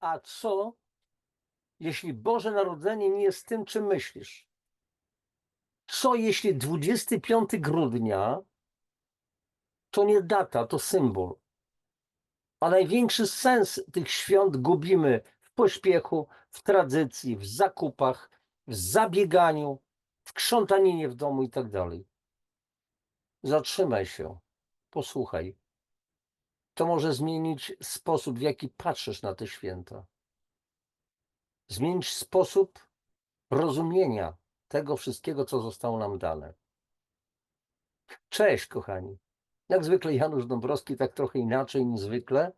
A co, jeśli Boże Narodzenie nie jest tym, czym myślisz? Co, jeśli 25 grudnia to nie data, to symbol? A największy sens tych świąt gubimy w pośpiechu, w tradycji, w zakupach, w zabieganiu, w krzątaninie w domu i tak dalej. Zatrzymaj się, posłuchaj. To może zmienić sposób, w jaki patrzysz na te święta. Zmienić sposób rozumienia tego wszystkiego, co zostało nam dane. Cześć, kochani. Jak zwykle Janusz Dąbrowski, tak trochę inaczej niż zwykle.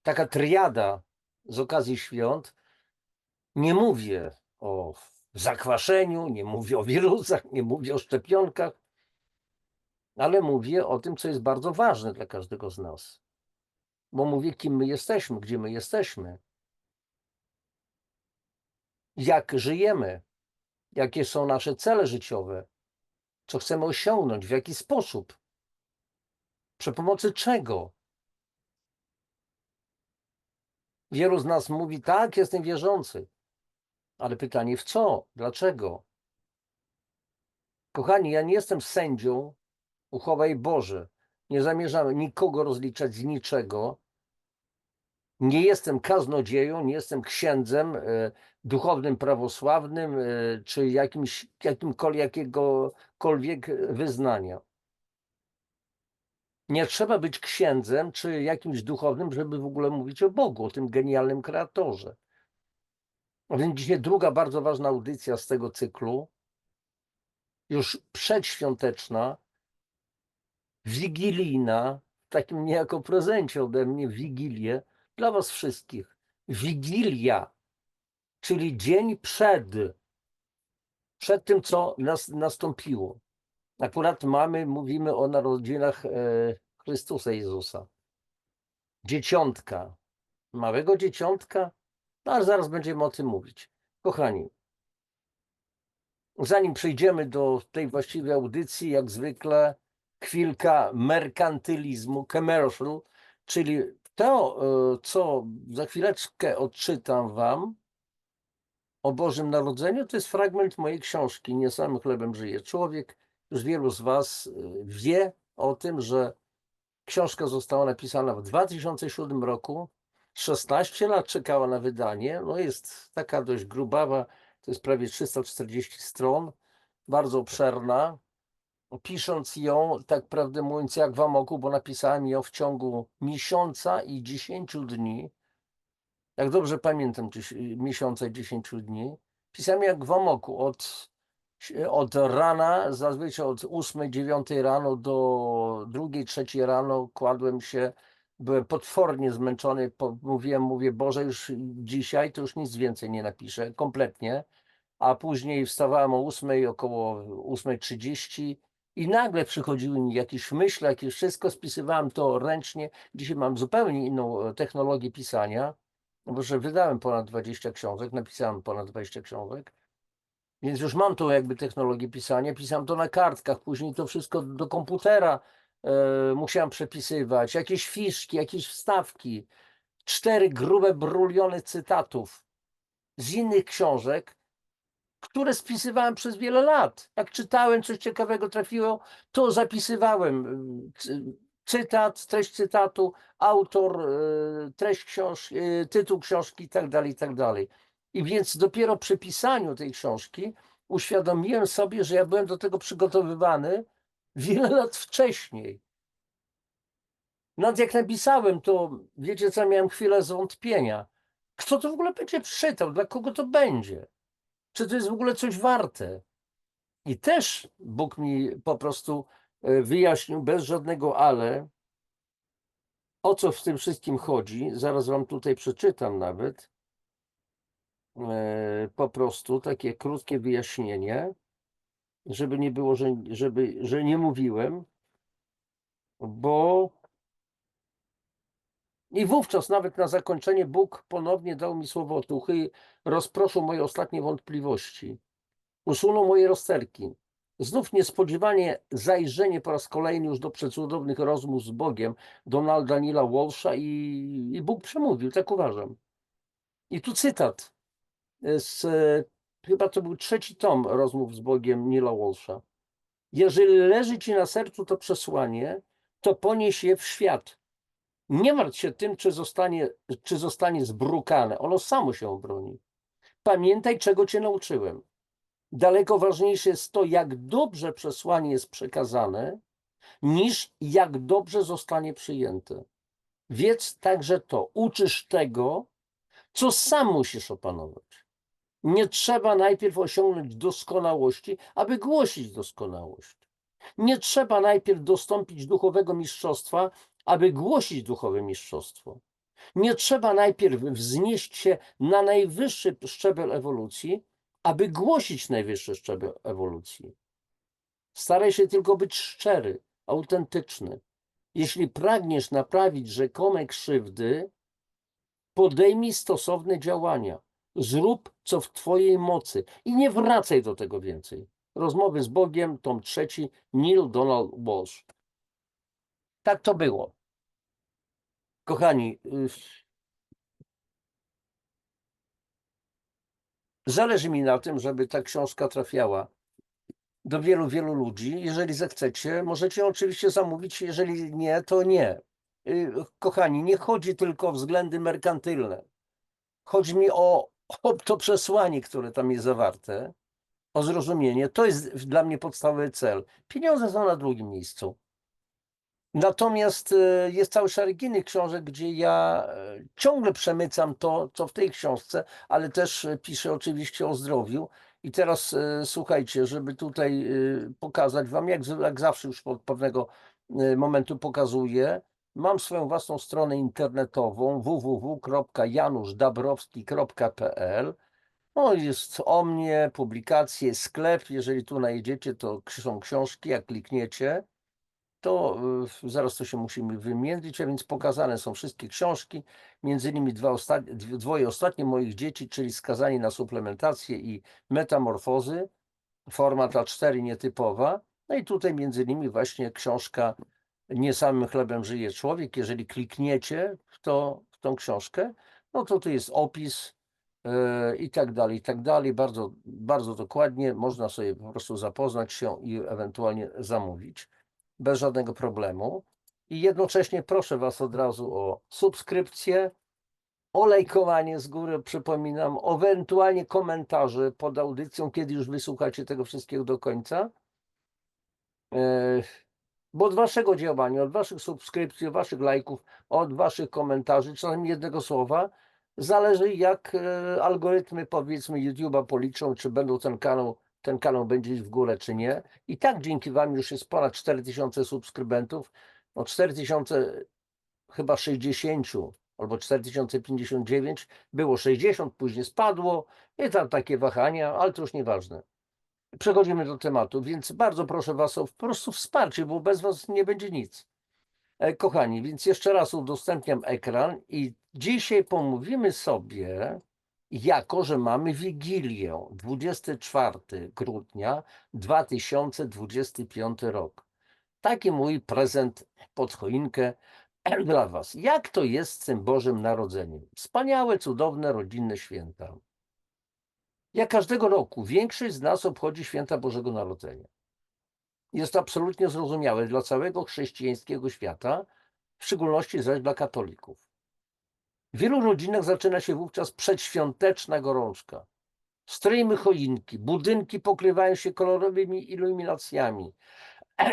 Taka triada z okazji świąt. Nie mówię o zakwaszeniu, nie mówię o wirusach, nie mówię o szczepionkach, ale mówię o tym, co jest bardzo ważne dla każdego z nas. Bo mówię, kim my jesteśmy, gdzie my jesteśmy, jak żyjemy, jakie są nasze cele życiowe, co chcemy osiągnąć, w jaki sposób, przy pomocy czego. Wielu z nas mówi, tak, jestem wierzący, ale pytanie w co, dlaczego? Kochani, ja nie jestem sędzią, uchowaj Boże, nie zamierzam nikogo rozliczać z niczego, nie jestem kaznodzieją, nie jestem księdzem, duchownym prawosławnym, czy jakiegokolwiek wyznania. Nie trzeba być księdzem, czy jakimś duchownym, żeby w ogóle mówić o Bogu, o tym genialnym kreatorze. A więc dzisiaj druga bardzo ważna audycja z tego cyklu, już przedświąteczna, wigilijna, w takim niejako prezencie ode mnie, Wigilię, dla was wszystkich. Wigilia, czyli dzień przed tym, co nastąpiło. Akurat mówimy o narodzinach Chrystusa Jezusa. Dzieciątka, małego dzieciątka, no ale zaraz będziemy o tym mówić. Kochani, zanim przejdziemy do tej właściwej audycji, jak zwykle chwilka merkantylizmu, commercial, czyli to, co za chwileczkę odczytam wam o Bożym Narodzeniu, to jest fragment mojej książki Nie samym chlebem żyje człowiek. Już wielu z was wie o tym, że książka została napisana w 2007 roku. 16 lat czekała na wydanie. No jest taka dość grubawa, to jest prawie 340 stron, bardzo obszerna. Pisząc ją, tak prawdę mówiąc, jak w amoku, bo napisałem ją w ciągu miesiąca i 10 dni. Jak dobrze pamiętam, miesiąca i 10 dni. Pisałem jak w amoku, od rana, zazwyczaj od 8, 9 rano do 2, 3 rano kładłem się, byłem potwornie zmęczony, mówię, Boże, już dzisiaj to już nic więcej nie napiszę, kompletnie, a później wstawałem o 8, około 8:30 i nagle przychodziły mi jakieś myśli, jakieś wszystko, spisywałem to ręcznie. Dzisiaj mam zupełnie inną technologię pisania, bo że wydałem ponad 20 książek, napisałem ponad 20 książek, więc już mam tą jakby technologię pisania, pisałem to na kartkach, później to wszystko do komputera musiałem przepisywać, jakieś fiszki, jakieś wstawki, 4 grube bruliony cytatów z innych książek, które spisywałem przez wiele lat. Jak czytałem, coś ciekawego trafiło, to zapisywałem cytat, treść cytatu, autor, treść książki, tytuł książki i tak dalej, i tak dalej. I więc dopiero przy pisaniu tej książki uświadomiłem sobie, że ja byłem do tego przygotowywany wiele lat wcześniej. Nawet jak napisałem, to wiecie co, miałem chwilę zwątpienia. Kto to w ogóle będzie czytał? Dla kogo to będzie? Czy to jest w ogóle coś warte? I też Bóg mi po prostu wyjaśnił bez żadnego ale, o co w tym wszystkim chodzi. Zaraz wam tutaj przeczytam nawet po prostu takie krótkie wyjaśnienie, żeby nie było, że nie mówiłem, bo i wówczas nawet na zakończenie Bóg ponownie dał mi słowo otuchy i rozproszył moje ostatnie wątpliwości. Usunął moje rozterki. Znów niespodziewanie zajrzenie po raz kolejny już do przecudownych rozmów z Bogiem Donalda Neila Walsha i Bóg przemówił, tak uważam. I tu cytat z, chyba to był 3. tom rozmów z Bogiem Neila Walsha. Jeżeli leży ci na sercu to przesłanie, to ponieś je w świat. Nie martw się tym, czy zostanie zbrukane. Ono samo się obroni. Pamiętaj, czego cię nauczyłem. Daleko ważniejsze jest to, jak dobrze przesłanie jest przekazane, niż jak dobrze zostanie przyjęte. Wiedz także to, uczysz tego, co sam musisz opanować. Nie trzeba najpierw osiągnąć doskonałości, aby głosić doskonałość. Nie trzeba najpierw dostąpić duchowego mistrzostwa, aby głosić duchowe mistrzostwo. Nie trzeba najpierw wznieść się na najwyższy szczebel ewolucji, aby głosić najwyższy szczebel ewolucji. Staraj się tylko być szczery, autentyczny. Jeśli pragniesz naprawić rzekome krzywdy, podejmij stosowne działania. Zrób, co w twojej mocy i nie wracaj do tego więcej. Rozmowy z Bogiem, tom 3, Neil Donald Walsh. Tak to było. Kochani, zależy mi na tym, żeby ta książka trafiała do wielu, wielu ludzi. Jeżeli zechcecie, możecie oczywiście zamówić, jeżeli nie, to nie. Kochani, nie chodzi tylko o względy merkantylne. Chodzi mi o to przesłanie, które tam jest zawarte, o zrozumienie. To jest dla mnie podstawowy cel. Pieniądze są na drugim miejscu. Natomiast jest cały szereg innych książek, gdzie ja ciągle przemycam to, co w tej książce, ale też piszę oczywiście o zdrowiu. I teraz słuchajcie, żeby tutaj pokazać wam, jak zawsze już od pewnego momentu pokazuję, mam swoją własną stronę internetową www.januszdabrowski.pl. No, jest o mnie, publikacje, sklep. Jeżeli tu najedziecie, to są książki, jak klikniecie, to zaraz to się musimy wymienić, a więc pokazane są wszystkie książki, między innymi dwoje ostatnie moich dzieci, czyli Skazani na suplementację i Metamorfozy, format A4 nietypowa. No i tutaj między innymi właśnie książka Nie samym chlebem żyje człowiek. Jeżeli klikniecie w tą książkę, no to tu jest opis i tak dalej, i tak dalej. Bardzo, bardzo dokładnie można sobie po prostu zapoznać się i ewentualnie zamówić bez żadnego problemu. I jednocześnie proszę Was od razu o subskrypcję, o lajkowanie z góry, przypominam, ewentualnie komentarze pod audycją, kiedy już wysłuchacie tego wszystkiego do końca. Bo od Waszego działania, od Waszych subskrypcji, od Waszych lajków, od Waszych komentarzy, czasami jednego słowa, zależy jak algorytmy, powiedzmy, YouTube'a policzą, czy będą ten kanał będzie iść w górę, czy nie. I tak dzięki Wam już jest ponad 4000 subskrybentów, no 4000 chyba 60 albo 4059, było 60, później spadło i tam takie wahania, ale to już nieważne. Przechodzimy do tematu, więc bardzo proszę Was o po prostu wsparcie, bo bez Was nie będzie nic. Kochani, więc jeszcze raz udostępniam ekran i dzisiaj pomówimy sobie, jako że mamy Wigilię, 24 grudnia 2025 rok. Taki mój prezent pod choinkę dla Was. Jak to jest z tym Bożym Narodzeniem? Wspaniałe, cudowne, rodzinne święta. Jak każdego roku większość z nas obchodzi święta Bożego Narodzenia. Jest to absolutnie zrozumiałe dla całego chrześcijańskiego świata, w szczególności zaś dla katolików. W wielu rodzinach zaczyna się wówczas przedświąteczna gorączka. Stryjmy choinki, budynki pokrywają się kolorowymi iluminacjami.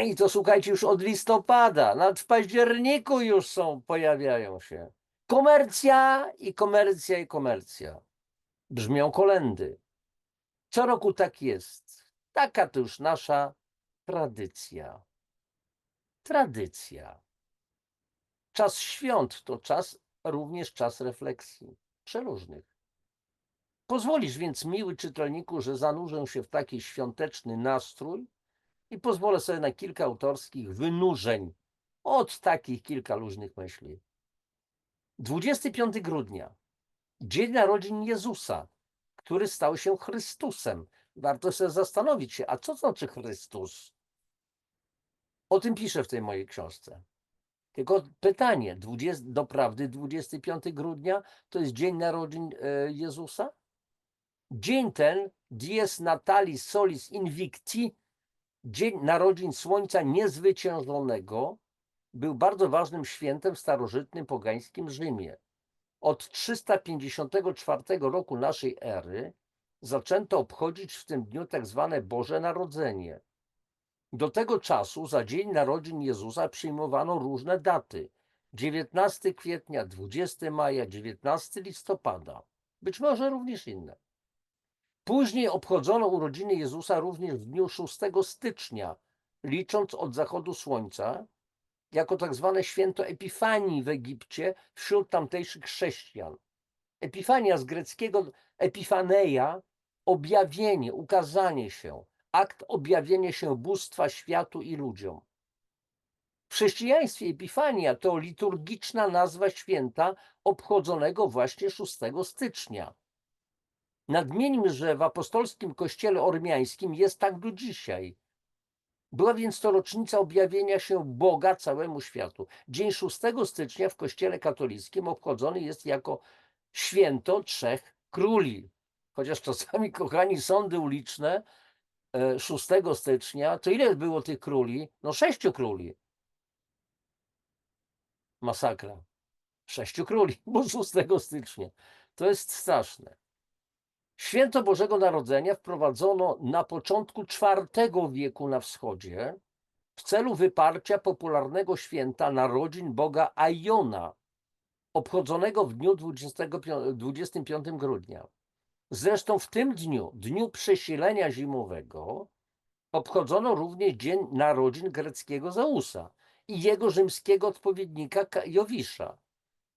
I to słuchajcie, już od listopada, nawet w październiku już pojawiają się. Komercja i komercja i komercja. Brzmią kolędy. Co roku tak jest. Taka to już nasza tradycja. Tradycja. Czas świąt to również czas refleksji, przeróżnych. Pozwolisz więc, miły czytelniku, że zanurzę się w taki świąteczny nastrój i pozwolę sobie na kilka autorskich wynurzeń od takich kilka luźnych myśli. 25 grudnia, dzień narodzin Jezusa, który stał się Chrystusem, warto sobie zastanowić się, a co znaczy Chrystus? O tym piszę w tej mojej książce. Tylko pytanie, doprawdy 25 grudnia to jest dzień narodzin Jezusa? Dzień ten, Dies Natalis Solis Invicti, dzień narodzin Słońca Niezwyciężonego, był bardzo ważnym świętem w starożytnym pogańskim Rzymie. Od 354 roku naszej ery zaczęto obchodzić w tym dniu tak zwane Boże Narodzenie. Do tego czasu za dzień narodzin Jezusa przyjmowano różne daty. 19 kwietnia, 20 maja, 19 listopada. Być może również inne. Później obchodzono urodziny Jezusa również w dniu 6 stycznia, licząc od zachodu słońca, jako tak zwane święto Epifanii w Egipcie wśród tamtejszych chrześcijan. Epifania z greckiego epifaneia, objawienie, ukazanie się, akt objawienia się bóstwa światu i ludziom. W chrześcijaństwie Epifania to liturgiczna nazwa święta obchodzonego właśnie 6 stycznia. Nadmieńmy, że w apostolskim kościele ormiańskim jest tak do dzisiaj. Była więc to rocznica objawienia się Boga całemu światu. Dzień 6 stycznia w kościele katolickim obchodzony jest jako święto trzech króli. Chociaż czasami, kochani, sądy uliczne 6 stycznia, to ile było tych króli? No 6 króli. Masakra. 6 króli, bo 6 stycznia. To jest straszne. Święto Bożego Narodzenia wprowadzono na początku IV wieku na wschodzie w celu wyparcia popularnego święta narodzin Boga Aiona, obchodzonego w dniu 25 grudnia. Zresztą w tym dniu, dniu przesilenia zimowego, obchodzono również dzień narodzin greckiego Zeusa i jego rzymskiego odpowiednika Jowisza,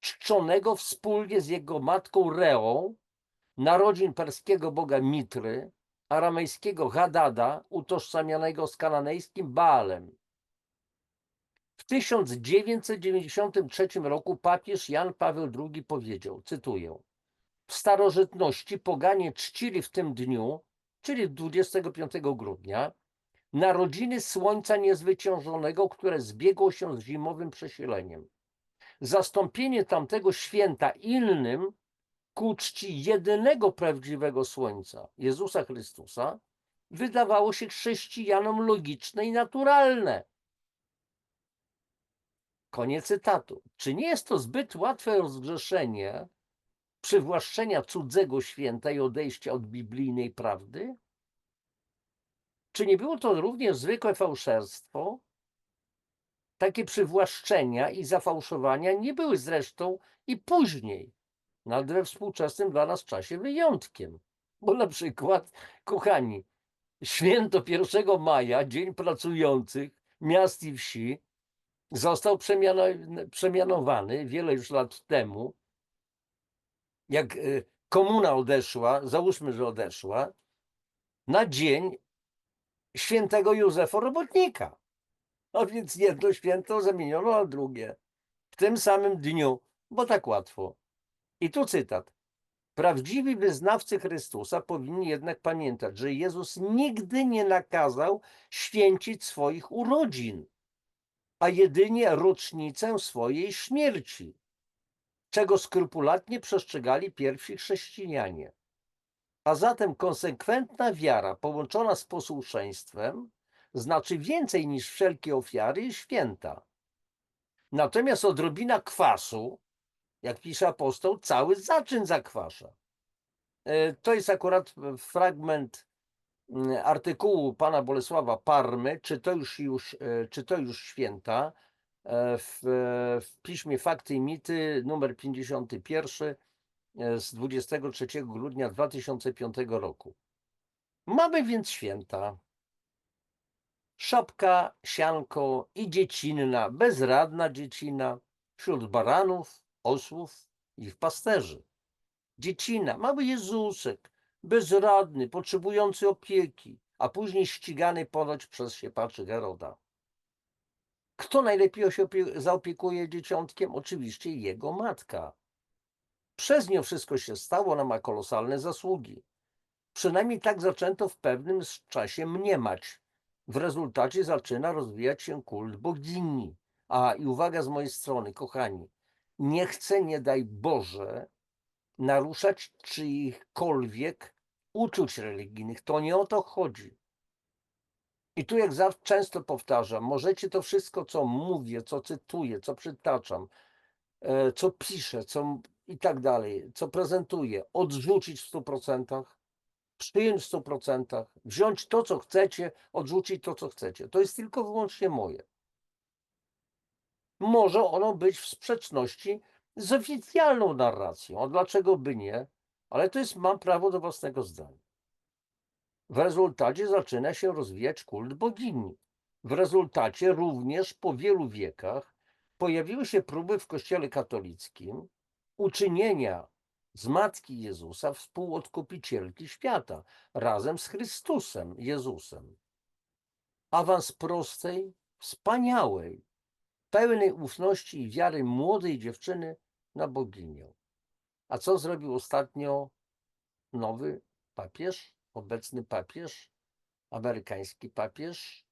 czczonego wspólnie z jego matką Reą, narodzin perskiego boga Mitry, aramejskiego Hadada, utożsamianego z kananejskim Baalem. W 1993 roku papież Jan Paweł II powiedział, cytuję: w starożytności poganie czcili w tym dniu, czyli 25 grudnia, narodziny Słońca Niezwyciężonego, które zbiegło się z zimowym przesileniem. Zastąpienie tamtego święta innym ku czci jedynego prawdziwego Słońca, Jezusa Chrystusa, wydawało się chrześcijanom logiczne i naturalne. Koniec cytatu. Czy nie jest to zbyt łatwe rozgrzeszenie przywłaszczenia cudzego święta i odejścia od biblijnej prawdy? Czy nie było to również zwykłe fałszerstwo? Takie przywłaszczenia i zafałszowania nie były zresztą i później, nawet we współczesnym dla nas czasie, wyjątkiem. Bo na przykład, kochani, święto 1 maja, Dzień Pracujących Miast i Wsi, został przemianowany wiele już lat temu, jak komuna odeszła, załóżmy, że odeszła, na dzień świętego Józefa Robotnika. No więc jedno święto zamieniono na drugie w tym samym dniu, bo tak łatwo. I tu cytat. Prawdziwi wyznawcy Chrystusa powinni jednak pamiętać, że Jezus nigdy nie nakazał święcić swoich urodzin, a jedynie rocznicę swojej śmierci, czego skrupulatnie przestrzegali pierwsi chrześcijanie. A zatem konsekwentna wiara połączona z posłuszeństwem znaczy więcej niż wszelkie ofiary i święta. Natomiast odrobina kwasu, jak pisze apostoł, cały zaczyn zakwasza. To jest akurat fragment artykułu pana Bolesława Parmy, czy to już święta, w piśmie Fakty i Mity, numer 51 z 23 grudnia 2005 roku. Mamy więc święta. Szopka, sianko i dziecinna, bezradna dziecina, wśród baranów, osłów i pasterzy. Dziecina, mały Jezusek, bezradny, potrzebujący opieki, a później ścigany ponoć przez siepaczy Heroda. Kto najlepiej się zaopiekuje dzieciątkiem? Oczywiście jego matka. Przez nią wszystko się stało, ona ma kolosalne zasługi. Przynajmniej tak zaczęto w pewnym czasie mniemać. W rezultacie zaczyna rozwijać się kult bogini. A i uwaga z mojej strony, kochani, nie chcę, nie daj Boże, naruszać czyichkolwiek uczuć religijnych. To nie o to chodzi. I tu jak często powtarzam, możecie to wszystko, co mówię, co cytuję, co przytaczam, co piszę, i tak dalej, co prezentuję, odrzucić w 100%, przyjąć w 100%, wziąć to, co chcecie, odrzucić to, co chcecie. To jest tylko wyłącznie moje. Może ono być w sprzeczności z oficjalną narracją, a dlaczego by nie? Ale to jest, mam prawo do własnego zdania. W rezultacie zaczyna się rozwijać kult bogini. W rezultacie również po wielu wiekach pojawiły się próby w Kościele katolickim uczynienia z Matki Jezusa współodkupicielki świata razem z Chrystusem Jezusem. Awans prostej, wspaniałej, pełnej ufności i wiary młodej dziewczyny na boginię. A co zrobił ostatnio nowy papież, obecny papież, amerykański papież?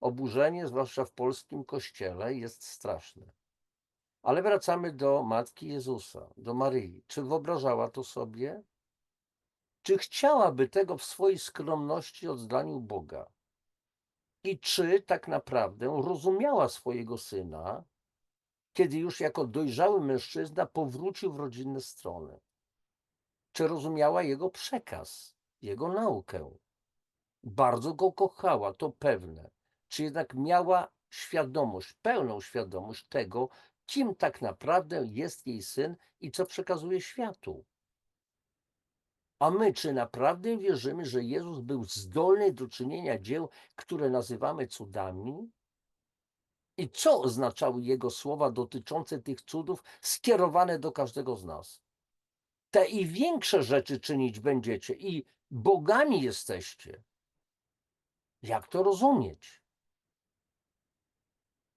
Oburzenie, zwłaszcza w polskim kościele, jest straszne. Ale wracamy do Matki Jezusa, do Maryi. Czy wyobrażała to sobie? Czy chciałaby tego w swojej skromności oddaniu Boga? I czy tak naprawdę rozumiała swojego syna, kiedy już jako dojrzały mężczyzna powrócił w rodzinne strony? Czy rozumiała jego przekaz, jego naukę? Bardzo go kochała, to pewne. Czy jednak miała świadomość, pełną świadomość tego, kim tak naprawdę jest jej syn i co przekazuje światu? A my, czy naprawdę wierzymy, że Jezus był zdolny do czynienia dzieł, które nazywamy cudami? I co oznaczały Jego słowa dotyczące tych cudów skierowane do każdego z nas? Te i większe rzeczy czynić będziecie i bogami jesteście. Jak to rozumieć?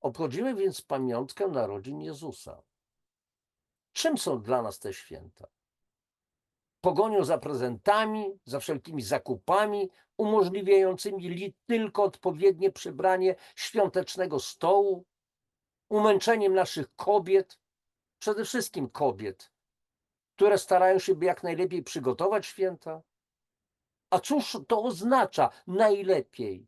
Obchodzimy więc pamiątkę narodzin Jezusa. Czym są dla nas te święta? Pogonią za prezentami, za wszelkimi zakupami, umożliwiającymi tylko odpowiednie przybranie świątecznego stołu, umęczeniem naszych kobiet, przede wszystkim kobiet, które starają się by jak najlepiej przygotować święta? A cóż to oznacza najlepiej?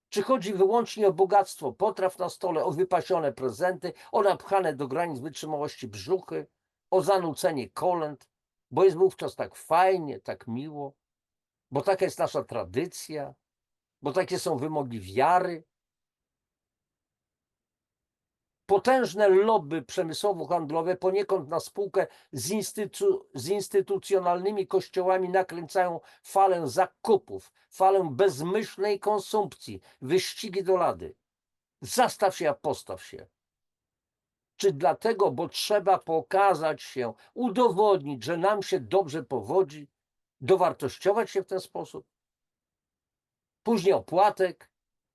Czy chodzi wyłącznie o bogactwo potraw na stole, o wypasione prezenty, o napchane do granic wytrzymałości brzuchy, o zanucenie kolęd, bo jest wówczas tak fajnie, tak miło, bo taka jest nasza tradycja, bo takie są wymogi wiary? Potężne lobby przemysłowo-handlowe poniekąd na spółkę z instytucjonalnymi kościołami nakręcają falę zakupów, falę bezmyślnej konsumpcji, wyścigi do lady. Zastaw się, a postaw się. Czy dlatego, bo trzeba pokazać się, udowodnić, że nam się dobrze powodzi, dowartościować się w ten sposób? Później opłatek,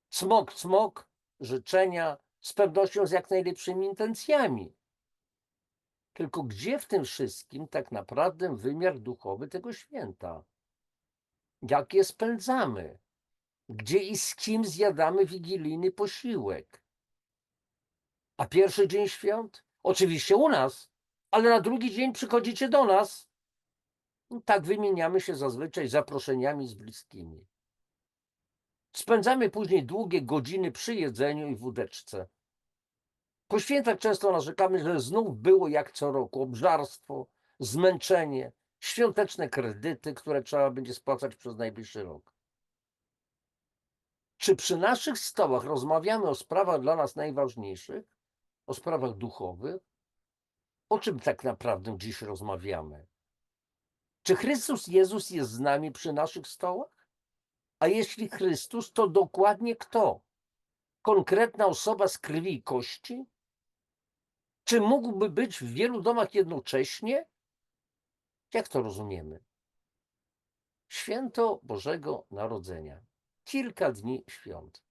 cmok, cmok, życzenia, z pewnością z jak najlepszymi intencjami. Tylko gdzie w tym wszystkim tak naprawdę wymiar duchowy tego święta? Jak je spędzamy? Gdzie i z kim zjadamy wigilijny posiłek? A pierwszy dzień świąt? Oczywiście u nas, ale na drugi dzień przychodzicie do nas. Tak wymieniamy się zazwyczaj zaproszeniami z bliskimi. Spędzamy później długie godziny przy jedzeniu i wódeczce. Po świętach często narzekamy, że znów było jak co roku obżarstwo, zmęczenie, świąteczne kredyty, które trzeba będzie spłacać przez najbliższy rok. Czy przy naszych stołach rozmawiamy o sprawach dla nas najważniejszych, o sprawach duchowych? O czym tak naprawdę dziś rozmawiamy? Czy Chrystus Jezus jest z nami przy naszych stołach? A jeśli Chrystus, to dokładnie kto? Konkretna osoba z krwi i kości? Czy mógłby być w wielu domach jednocześnie? Jak to rozumiemy? Święto Bożego Narodzenia. Kilka dni świąt.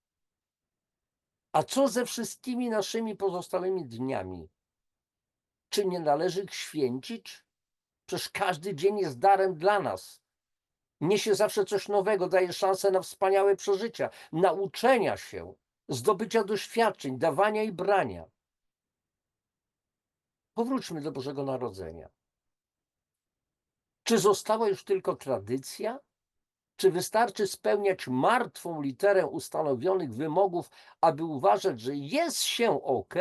A co ze wszystkimi naszymi pozostałymi dniami? Czy nie należy ich święcić? Przecież każdy dzień jest darem dla nas. Niesie zawsze coś nowego, daje szansę na wspaniałe przeżycia, nauczenia się, zdobycia doświadczeń, dawania i brania. Powróćmy do Bożego Narodzenia. Czy została już tylko tradycja? Czy wystarczy spełniać martwą literę ustanowionych wymogów, aby uważać, że jest się ok?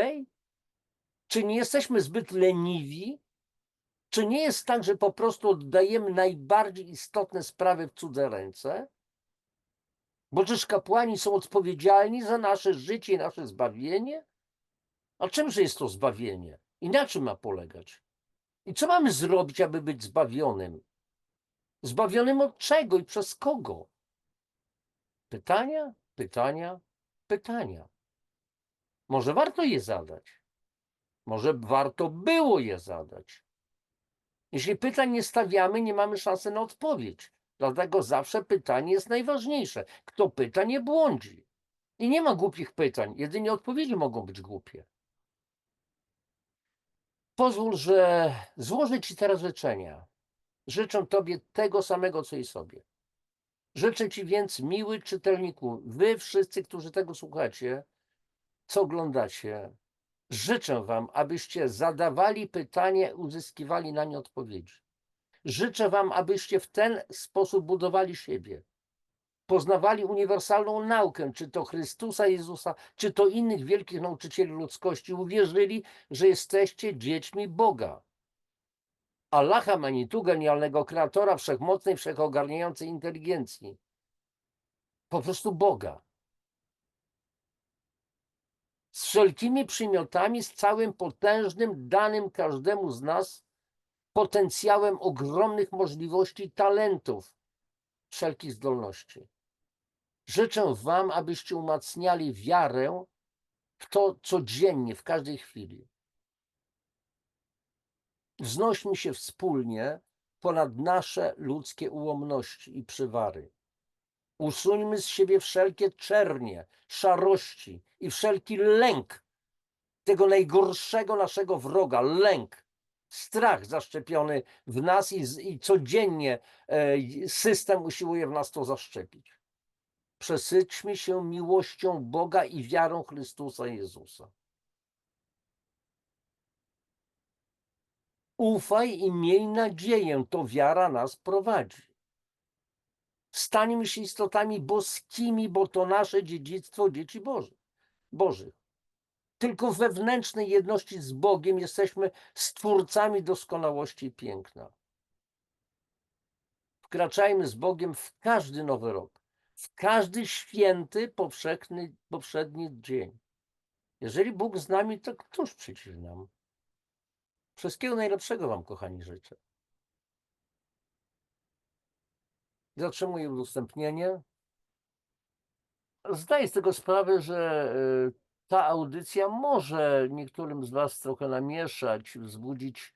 Czy nie jesteśmy zbyt leniwi? Czy nie jest tak, że po prostu oddajemy najbardziej istotne sprawy w cudze ręce? Bo czyż kapłani są odpowiedzialni za nasze życie i nasze zbawienie? A czymże jest to zbawienie? I na czym ma polegać? I co mamy zrobić, aby być zbawionym? Zbawionym od czego i przez kogo? Pytania, pytania, pytania. Może warto je zadać. Może warto było je zadać. Jeśli pytań nie stawiamy, nie mamy szansy na odpowiedź. Dlatego zawsze pytanie jest najważniejsze. Kto pyta, nie błądzi. I nie ma głupich pytań, jedynie odpowiedzi mogą być głupie. Pozwól, że złożę Ci teraz życzenia. Życzę Tobie tego samego, co i sobie. Życzę Ci więc, miły czytelniku, Wy wszyscy, którzy tego słuchacie, co oglądacie, życzę Wam, abyście zadawali pytanie, uzyskiwali na nie odpowiedzi. Życzę Wam, abyście w ten sposób budowali siebie. Poznawali uniwersalną naukę, czy to Chrystusa Jezusa, czy to innych wielkich nauczycieli ludzkości. Uwierzyli, że jesteście dziećmi Boga. Allaha Manitu, genialnego kreatora, wszechmocnej, wszechogarniającej inteligencji. Po prostu Boga. Z wszelkimi przymiotami, z całym potężnym, danym każdemu z nas potencjałem ogromnych możliwości, talentów, wszelkich zdolności. Życzę Wam, abyście umacniali wiarę w to codziennie, w każdej chwili. Wznośmy się wspólnie ponad nasze ludzkie ułomności i przywary. Usuńmy z siebie wszelkie czernie, szarości i wszelki lęk tego najgorszego naszego wroga, lęk, strach zaszczepiony w nas i codziennie system usiłuje w nas to zaszczepić. Przesyćmy się miłością Boga i wiarą Chrystusa Jezusa. Ufaj i miej nadzieję, to wiara nas prowadzi. Stańmy się istotami boskimi, bo to nasze dziedzictwo dzieci Bożych. Tylko w wewnętrznej jedności z Bogiem jesteśmy stwórcami doskonałości i piękna. Wkraczajmy z Bogiem w każdy nowy rok, w każdy święty, powszedni dzień. Jeżeli Bóg z nami, to któż przeciw nam? Wszystkiego najlepszego Wam, kochani, życzę. Zatrzymuję udostępnienie. Zdaję z tego sprawę, że ta audycja może niektórym z Was trochę namieszać, wzbudzić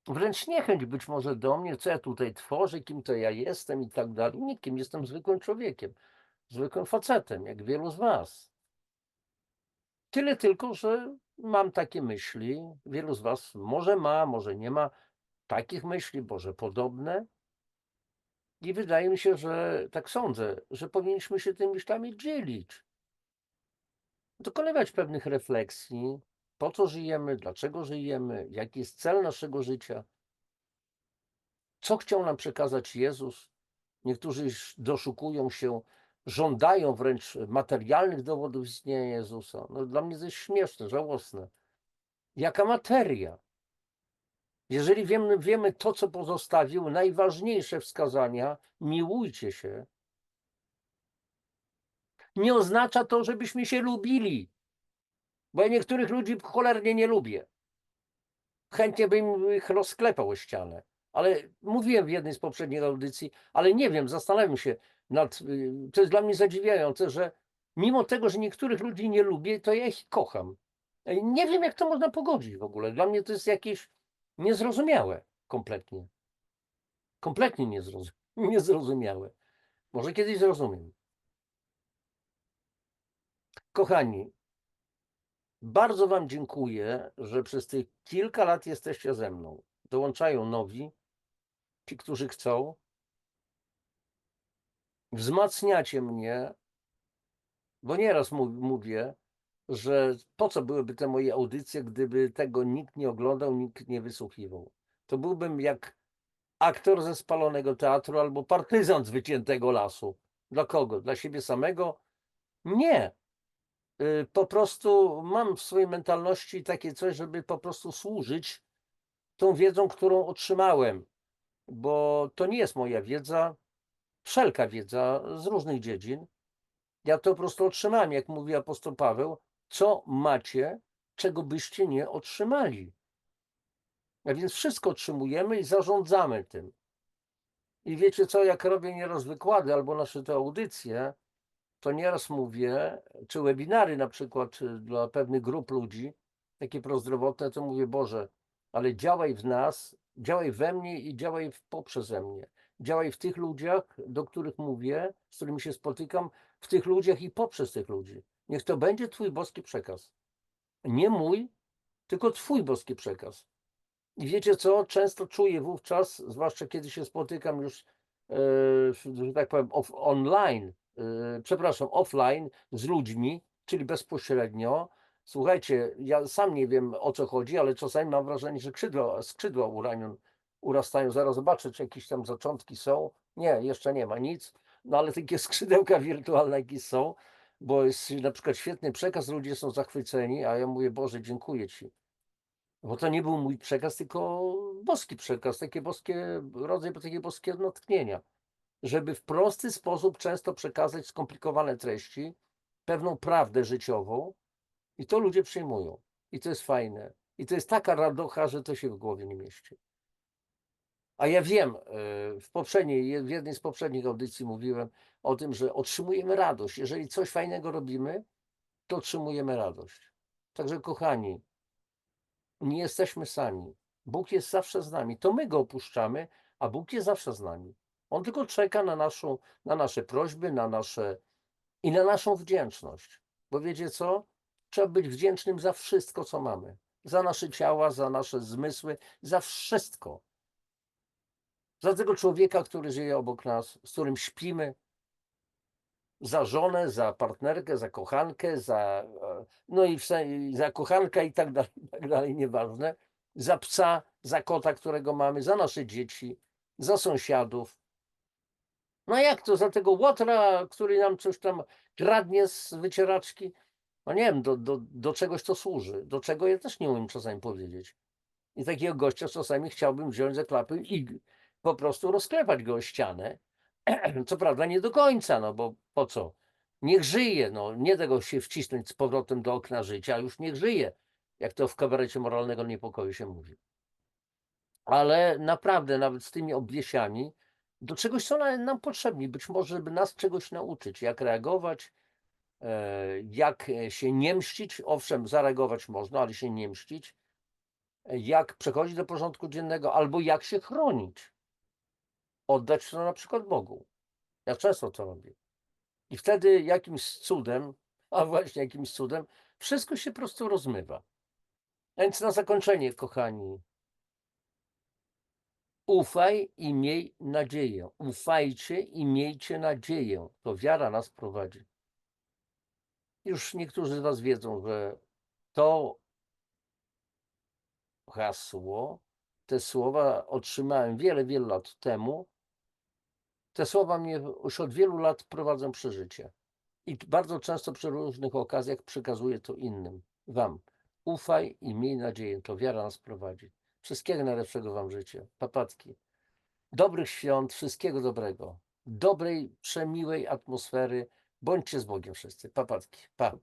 wręcz niechęć być może do mnie, co ja tutaj tworzę, kim to ja jestem i tak dalej. Nikim, jestem zwykłym człowiekiem, zwykłym facetem, jak wielu z Was. Tyle tylko, że mam takie myśli. Wielu z Was może ma, może nie ma takich myśli, może podobne. I wydaje mi się, że tak sądzę, że powinniśmy się tymi myślami dzielić. Dokonywać pewnych refleksji, po co żyjemy, dlaczego żyjemy, jaki jest cel naszego życia, co chciał nam przekazać Jezus. Niektórzy doszukują się, żądają wręcz materialnych dowodów istnienia Jezusa. No, dla mnie to jest śmieszne, żałosne. Jaka materia? Jeżeli wiemy to, co pozostawił, najważniejsze wskazania, miłujcie się, nie oznacza to, żebyśmy się lubili, bo ja niektórych ludzi cholernie nie lubię. Chętnie bym ich rozklepał o ścianę, ale mówiłem w jednej z poprzednich audycji, ale nie wiem, zastanawiam się to jest dla mnie zadziwiające, że mimo tego, że niektórych ludzi nie lubię, to ja ich kocham. Nie wiem, jak to można pogodzić w ogóle. Dla mnie to jest jakieś niezrozumiałe kompletnie. Kompletnie niezrozumiałe. Może kiedyś zrozumiem. Kochani, bardzo Wam dziękuję, że przez tych kilka lat jesteście ze mną. Dołączają nowi, ci, którzy chcą. wzmacniacie mnie, bo nieraz mówię, że po co byłyby te moje audycje, gdyby tego nikt nie oglądał, nikt nie wysłuchiwał. To byłbym jak aktor ze spalonego teatru albo partyzant z wyciętego lasu. Dla kogo? Dla siebie samego? Nie. Po prostu mam w swojej mentalności takie coś, żeby po prostu służyć tą wiedzą, którą otrzymałem, bo to nie jest moja wiedza, wszelka wiedza z różnych dziedzin. Ja to po prostu otrzymałem, jak mówi apostoł Paweł, co macie, czego byście nie otrzymali. A więc wszystko otrzymujemy i zarządzamy tym. I wiecie co, jak robię nieraz wykłady albo nasze te audycje, to nieraz mówię, czy webinary na przykład dla pewnych grup ludzi, takie prozdrowotne, to mówię, Boże, ale działaj w nas, działaj we mnie i działaj poprzeze mnie. Działaj w tych ludziach, do których mówię, z którymi się spotykam, w tych ludziach i poprzez tych ludzi. Niech to będzie Twój boski przekaz. Nie mój, tylko Twój boski przekaz. I wiecie co? Często czuję wówczas, zwłaszcza kiedy się spotykam już, że tak powiem, online, przepraszam, offline z ludźmi, czyli bezpośrednio. Słuchajcie, ja sam nie wiem, o co chodzi, ale czasami mam wrażenie, że skrzydła u ranion urastają. Zaraz zobaczę, czy jakieś tam zaczątki są. Nie, jeszcze nie ma nic, no ale takie skrzydełka wirtualne jakieś są, bo jest na przykład świetny przekaz, ludzie są zachwyceni, a ja mówię, Boże, dziękuję Ci. Bo to nie był mój przekaz, tylko boski przekaz, takie boskie, rodzaj takie boskie natchnienia, żeby w prosty sposób często przekazać skomplikowane treści, pewną prawdę życiową i to ludzie przyjmują. I to jest fajne. I to jest taka radocha, że to się w głowie nie mieści. A ja wiem, w jednej z poprzednich audycji mówiłem o tym, że otrzymujemy radość. Jeżeli coś fajnego robimy, to otrzymujemy radość. Także kochani, nie jesteśmy sami. Bóg jest zawsze z nami. To my Go opuszczamy, a Bóg jest zawsze z nami. On tylko czeka na nasze prośby, i na naszą wdzięczność. Bo wiecie co? Trzeba być wdzięcznym za wszystko, co mamy. Za nasze ciała, za nasze zmysły, za wszystko. Za tego człowieka, który żyje obok nas, z którym śpimy, za żonę, za partnerkę, za kochankę, no i za kochanka i tak dalej, nieważne, za psa, za kota, którego mamy, za nasze dzieci, za sąsiadów. No jak to, za tego łotra, który nam coś tam kradnie z wycieraczki? No nie wiem, do czegoś to służy, do czego ja też nie umiem czasami powiedzieć. I takiego gościa czasami chciałbym wziąć za klapy i po prostu rozklepać go o ścianę. Co prawda nie do końca, no bo po co? Niech żyje, no nie tego się wcisnąć z powrotem do okna życia, a już niech żyje, jak to w kabarecie moralnego niepokoju się mówi. Ale naprawdę, nawet z tymi obwiesiami, do czegoś są nam potrzebni, być może, żeby nas czegoś nauczyć, jak reagować, jak się nie mścić, owszem, zareagować można, ale się nie mścić, jak przechodzić do porządku dziennego, albo jak się chronić, oddać to na przykład Bogu. Ja często to robię. I wtedy jakimś cudem, a właśnie jakimś cudem, wszystko się po prostu rozmywa. A więc na zakończenie, kochani, ufaj i miej nadzieję. Ufajcie i miejcie nadzieję. To wiara nas prowadzi. Już niektórzy z was wiedzą, że to hasło, te słowa otrzymałem wiele, wiele lat temu. Te słowa mnie już od wielu lat prowadzą przy życie. I bardzo często przy różnych okazjach przekazuję to innym, wam. Ufaj i miej nadzieję, to wiara nas prowadzi. Wszystkiego najlepszego wam życzę. Papatki. Dobrych świąt, wszystkiego dobrego. Dobrej, przemiłej atmosfery. Bądźcie z Bogiem wszyscy. Papatki. Pa.